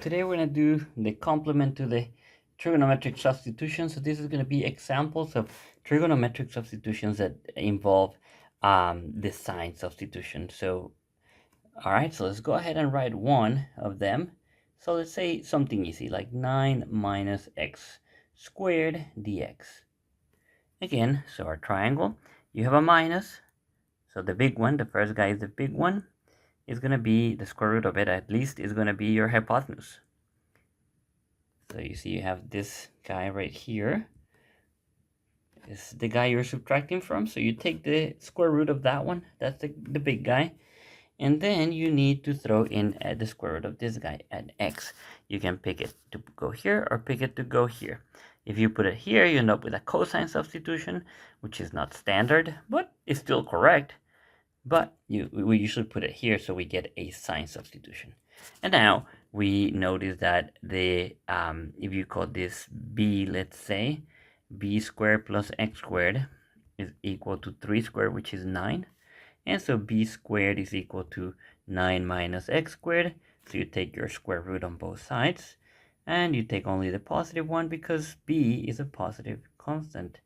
Today we're going to do the complement to the trigonometric substitutions. So this is going to be examples of trigonometric substitutions that involve the sine substitution. So, all right, so let's go ahead and write one of them. So let's say something easy like 9 minus x squared dx. Again, so our triangle, you have a minus. So the big one, the first guy is the big one, is going to be the square root of it, at least is going to be your hypotenuse. So you see you have this guy right here. This is the guy you're subtracting from. So you take the square root of that one. That's the big guy. And then you need to throw in the square root of this guy at x. You can pick it to go here or pick it to go here. If you put it here, you end up with a cosine substitution, which is not standard, but it's still correct. But we usually put it here, so we get a sine substitution. And now we notice that the if you call this b, let's say, b squared plus x squared is equal to 3 squared, which is 9. And so b squared is equal to 9 minus x squared. So you take your square root on both sides. And you take only the positive one because b is a positive constant.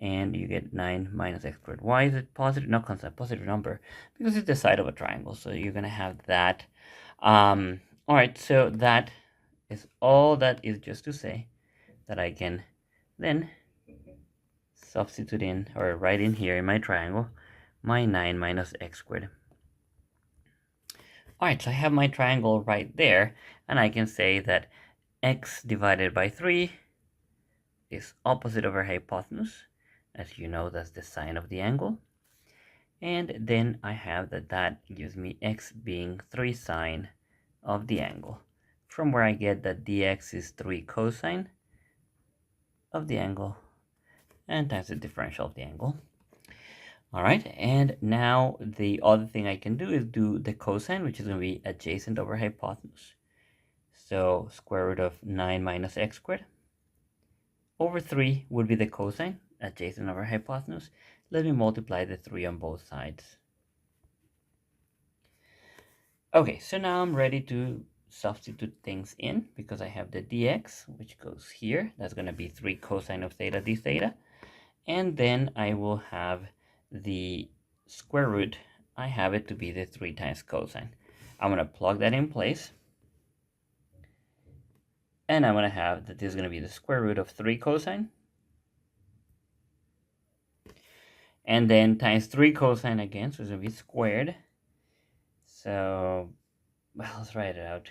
And you get 9 minus x squared. Why is it positive? Not constant, positive number. Because it's the side of a triangle. So you're going to have that. All right, so that is all that is just to say that I can then substitute in or write in here in my triangle my 9 minus x squared. All right, so I have my triangle right there, and I can say that x divided by 3 is opposite of our hypotenuse. As you know, that's the sine of the angle. And then I have that gives me x being 3 sine of the angle, from where I get that dx is 3 cosine of the angle, and times the differential of the angle. All right, and now the other thing I can do is do the cosine, which is going to be adjacent over hypotenuse. So square root of 9 minus x squared over 3 would be the cosine, adjacent over hypotenuse. Let me multiply the 3 on both sides. Okay, so now I'm ready to substitute things in because I have the dx, which goes here. That's going to be 3 cosine of theta d theta. And then I will have the square root. I have it to be the 3 times cosine. I'm going to plug that in place. And I'm going to have that this is going to be the square root of 3 cosine. And then times 3 cosine again, so it's going to be squared. So, well, let's write it out.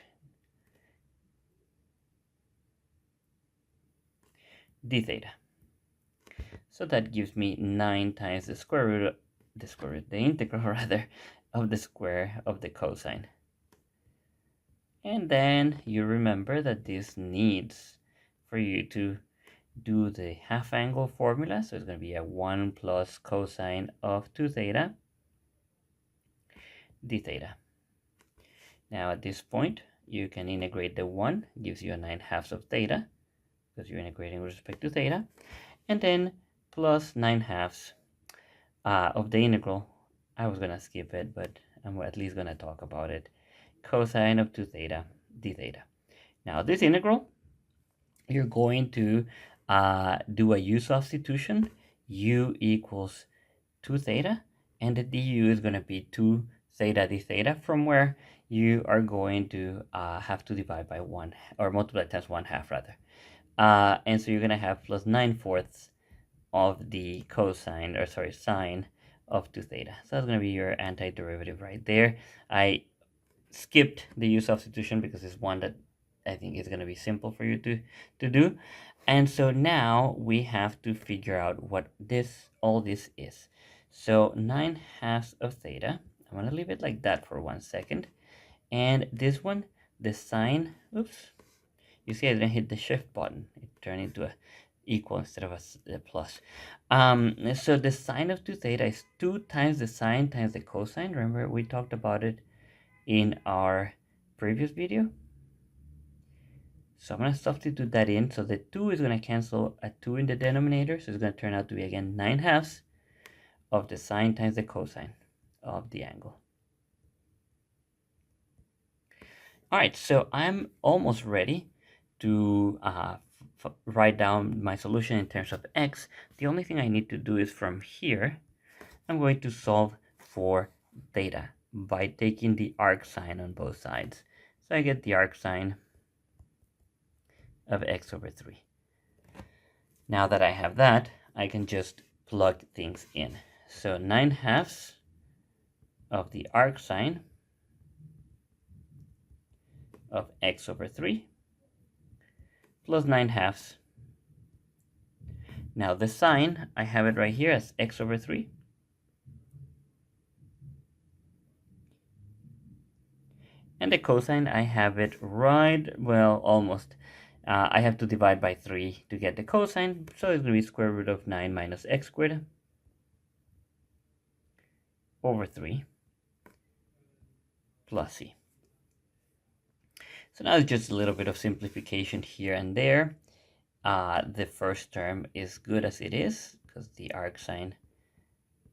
D theta. So that gives me 9 times the integral rather, of the square of the cosine. And then you remember that this needs for you to do the half angle formula. So it's going to be a 1 plus cosine of 2 theta d theta. Now at this point, you can integrate the 1, gives you a 9/2 of theta, because you're integrating with respect to theta. And then plus 9/2 of the integral. I was going to skip it, but I'm at least going to talk about it. Cosine of 2 theta d theta. Now this integral, you're going to do a u substitution. U equals 2 theta, and the du is going to be 2 theta d theta, from where you are going to have to divide by 1, or multiply times 1/2 rather. And so you're going to have plus 9/4 of the cosine, or sorry, sine of 2 theta. So that's going to be your antiderivative right there. I skipped the u substitution because it's one that I think is going to be simple for you to do. And so now we have to figure out what all this is. So 9/2 of theta, I'm going to leave it like that for 1 second. And this one, the sine, oops, you see I didn't hit the shift button. It turned into a equal instead of a plus. So the sine of 2 theta is 2 times the sine times the cosine. Remember, we talked about it in our previous video. So I'm going to substitute that in. So the 2 is going to cancel a 2 in the denominator. So it's going to turn out to be, again, 9/2 of the sine times the cosine of the angle. All right, so I'm almost ready to write down my solution in terms of x. The only thing I need to do is from here, I'm going to solve for theta by taking the arcsine on both sides. So I get the arcsine of x over 3. Now that I have that, I can just plug things in. So 9/2 of the arcsine of x over 3 plus 9/2. Now the sine, I have it right here as x over 3. And the cosine, I have it right, well, almost. I have to divide by 3 to get the cosine, so it's going to be square root of 9 minus x squared over 3 plus c. So now it's just a little bit of simplification here and there. The first term is good as it is, because the arcsine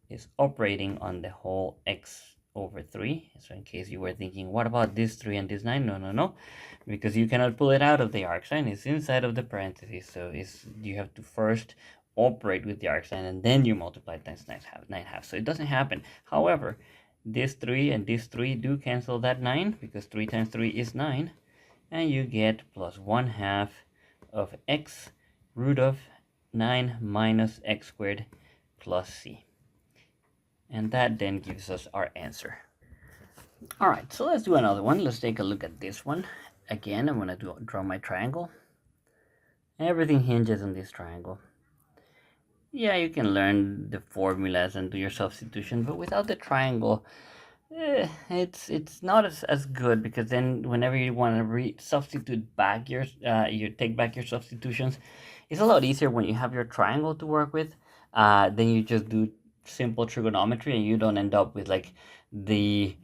is operating on the whole x over 3. So in case you were thinking, what about this 3 and this 9? No, because you cannot pull it out of the arcsine. It's inside of the parentheses, so you have to first operate with the arcsine and then you multiply times 9/2. So it doesn't happen. However, this 3 and this 3 do cancel that 9, because 3 times 3 is 9, and you get plus 1/2 of x root of 9 minus x squared plus c. And that then gives us our answer. All right, so let's do another one. Let's take a look at this one. Again, I'm going to draw my triangle. Everything hinges on this triangle. Yeah, you can learn the formulas and do your substitution, but without the triangle, it's not as good, because then whenever you want to substitute back you take back your substitutions, it's a lot easier when you have your triangle to work with. Then you just do simple trigonometry and you don't end up with like the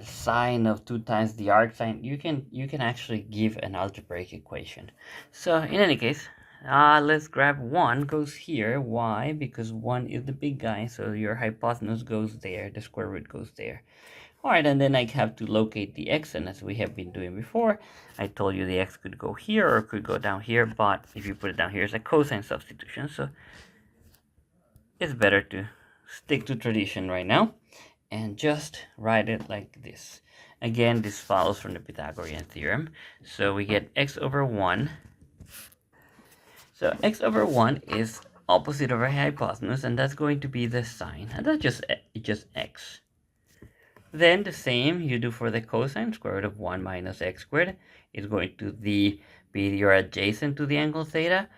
sine of 2 times the arcsine. You can actually give an algebraic equation. So in any case, let's grab 1 goes here. Why? Because 1 is the big guy, so your hypotenuse goes there, the square root goes there. All right, and then I have to locate the x, and as we have been doing before, I told you the x could go here or could go down here, but if you put it down here, it's a cosine substitution, so it's better to stick to tradition right now and just write it like this. Again, this follows from the Pythagorean theorem, so we get x over 1. So x over 1 is opposite of our hypotenuse, and that's going to be the sine, and that's just x. Then the same you do for the cosine. Square root of 1 minus x squared is going to be your adjacent to the angle theta.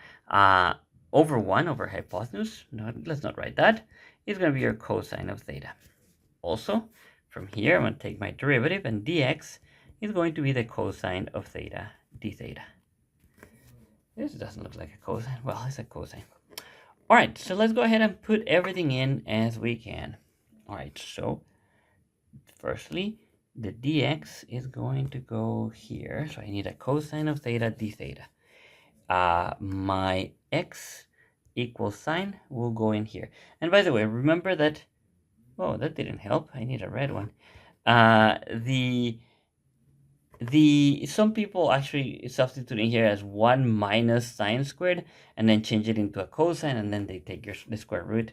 Over 1 over hypotenuse, no, let's not write that, is going to be your cosine of theta. Also, from here, I'm going to take my derivative, and dx is going to be the cosine of theta d theta. This doesn't look like a cosine. Well, it's a cosine. All right, so let's go ahead and put everything in as we can. All right, so firstly, the dx is going to go here. So I need a cosine of theta d theta. My x equals sine will go in here. And by the way, remember that, oh, that didn't help. I need a red one. Some people actually substitute in here as 1 minus sine squared and then change it into a cosine, and then they take the square root.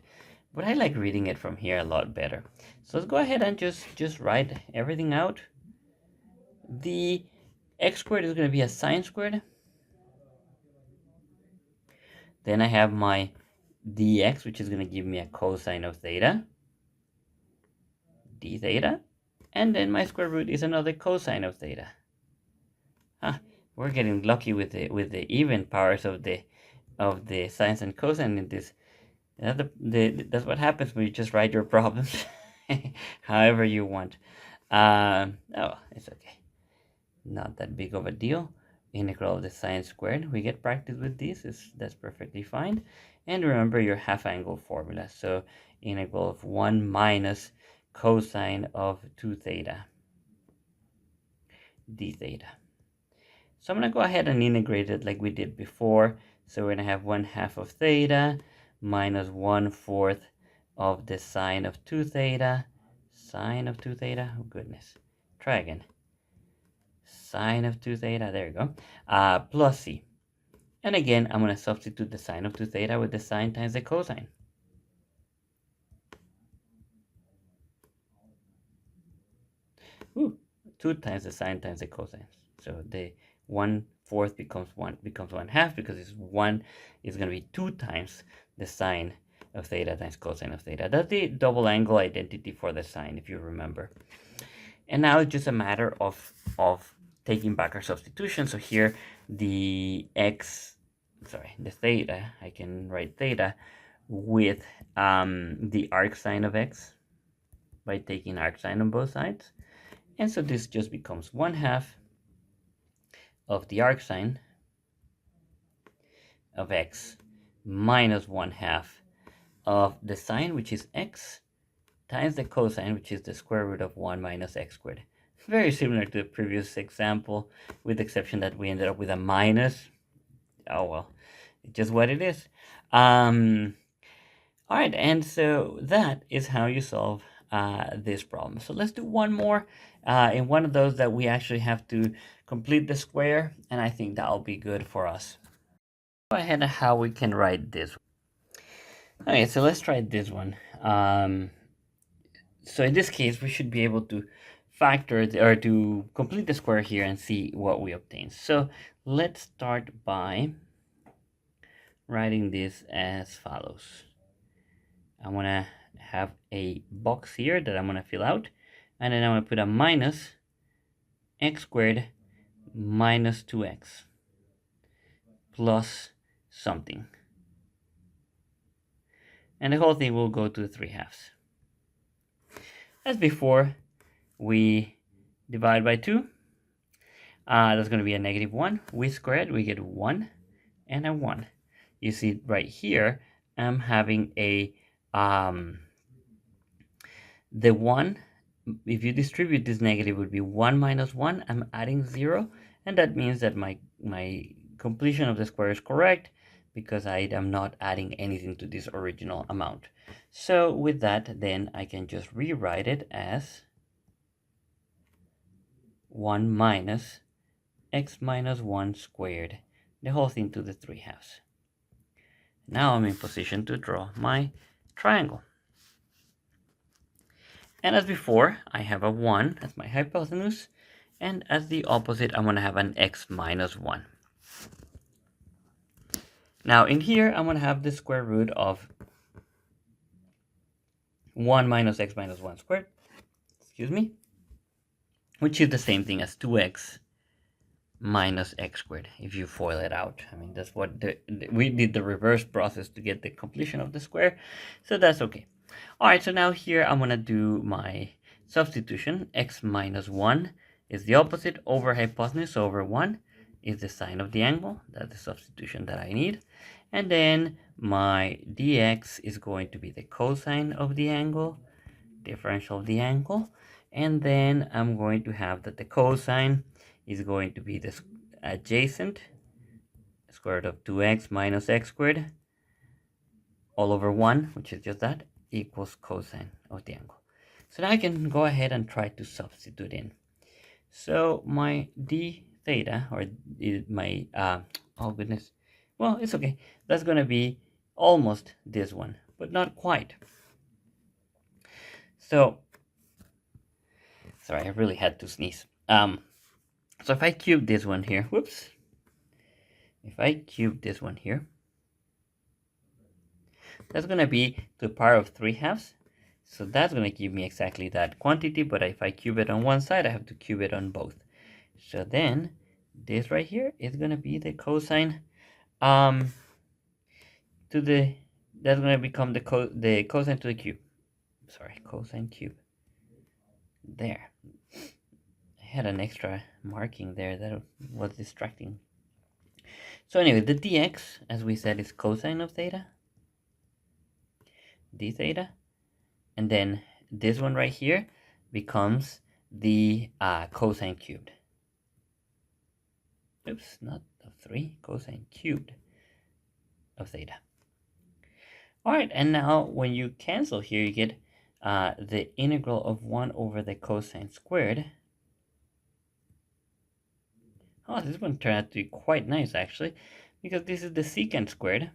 But I like reading it from here a lot better. So let's go ahead and just write everything out. The x squared is going to be a sine squared. Then I have my dx, which is going to give me a cosine of theta, d theta, and then my square root is another cosine of theta. We're getting lucky with the even powers of the sines and cosine in this. That's what happens when you just write your problems however you want. Oh, it's okay. Not that big of a deal. Integral of the sine squared. We get practice with this. That's perfectly fine. And remember your half angle formula. So integral of 1 minus cosine of 2 theta d theta. So I'm going to go ahead and integrate it like we did before. So we're going to have 1/2 of theta minus 1/4 of the sine of 2 theta. Sine of 2 theta. Oh, goodness. Try again. sine of 2 theta, there you go, plus c. And again, I'm going to substitute the sine of 2 theta with the sine times the cosine. Ooh, 2 times the sine times the cosine. So the 1/4 becomes 1/2, because it's 1 is going to be 2 times the sine of theta times cosine of theta. That's the double angle identity for the sine, if you remember. And now it's just a matter of taking back our substitution. So here the the theta, I can write theta with the arc sine of x by taking arcsine on both sides. And so this just becomes 1/2 of the arcsine of x minus 1/2 of the sine, which is x, times the cosine, which is the square root of 1 minus x squared. Very similar to the previous example, with the exception that we ended up with a minus. Oh well, it's just what it is. All right, and so that is how you solve this problem. So let's do one more in one of those that we actually have to complete the square, and I think that'll be good for us. Go ahead and how we can write this. Okay, so let's try this one. So in this case, we should be able to factor or to complete the square here and see what we obtain. So let's start by writing this as follows. I'm going to have a box here that I'm going to fill out, and then I'm going to put a minus x squared minus 2x plus something. And the whole thing will go to 3/2. As before, we divide by 2. That's going to be a -1. We square it, we get 1 and a 1. You see right here, I'm having a the 1, if you distribute this negative, would be 1 minus 1. I'm adding 0, and that means that my completion of the square is correct, because I am not adding anything to this original amount. So with that, then I can just rewrite it as 1 minus x minus 1 squared, the whole thing to the 3/2. Now I'm in position to draw my triangle. And as before, I have a 1 as my hypotenuse, and as the opposite, I'm going to have an x minus 1. Now in here, I'm going to have the square root of 1 minus x minus 1 squared, which is the same thing as 2x minus x squared, if you FOIL it out. I mean, that's what we did the reverse process to get the completion of the square, so that's okay. All right, so now here I'm going to do my substitution. X minus 1 is the opposite over hypotenuse over 1 is the sine of the angle. That's the substitution that I need. And then my dx is going to be the cosine of the angle, differential of the angle. And then I'm going to have that the cosine is going to be the adjacent square root of 2x minus x squared all over 1, which is just that, equals cosine of the angle. So now I can go ahead and try to substitute in. So my d theta, or my, oh goodness, well, it's okay. That's going to be almost this one, but not quite. So, sorry, I really had to sneeze. So if I cube this one here, whoops. If I cube this one here, that's going to be to the power of 3/2. So that's going to give me exactly that quantity, but if I cube it on one side, I have to cube it on both. So then this right here is going to be the cosine that's going to become the cosine to the cube. Sorry, cosine cube. There. I had an extra marking there that was distracting. So anyway, the dx, as we said, is cosine of theta, d theta, and then this one right here becomes the cosine cubed. Oops, not of 3, cosine cubed of theta. All right, and now when you cancel here, you get the integral of 1 over the cosine squared Oh, this one turned out to be quite nice actually, because this is the secant squared,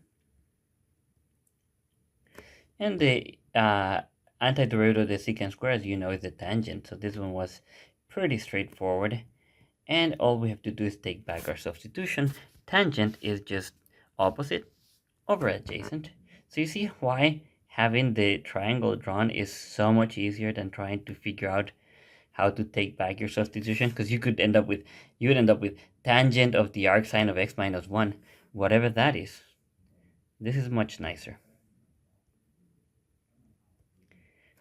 and the antiderivative of the secant squared, as you know, is the tangent. So this one was pretty straightforward, and all we have to do is take back our substitution. Tangent is just opposite over adjacent. So you see why having the triangle drawn is so much easier than trying to figure out how to take back your substitution, because you would end up with tangent of the arcsine of x minus 1, whatever that is. This is much nicer.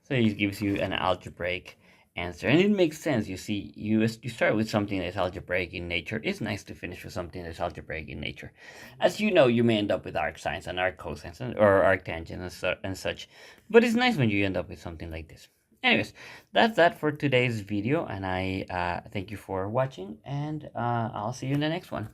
So it gives you an algebraic answer, and it makes sense. You see, you start with something that's algebraic in nature. It's nice to finish with something that's algebraic in nature. As you know, you may end up with arcsines and arccosines or arctangents and such, but it's nice when you end up with something like this. Anyways, that's that for today's video, and I thank you for watching, and I'll see you in the next one.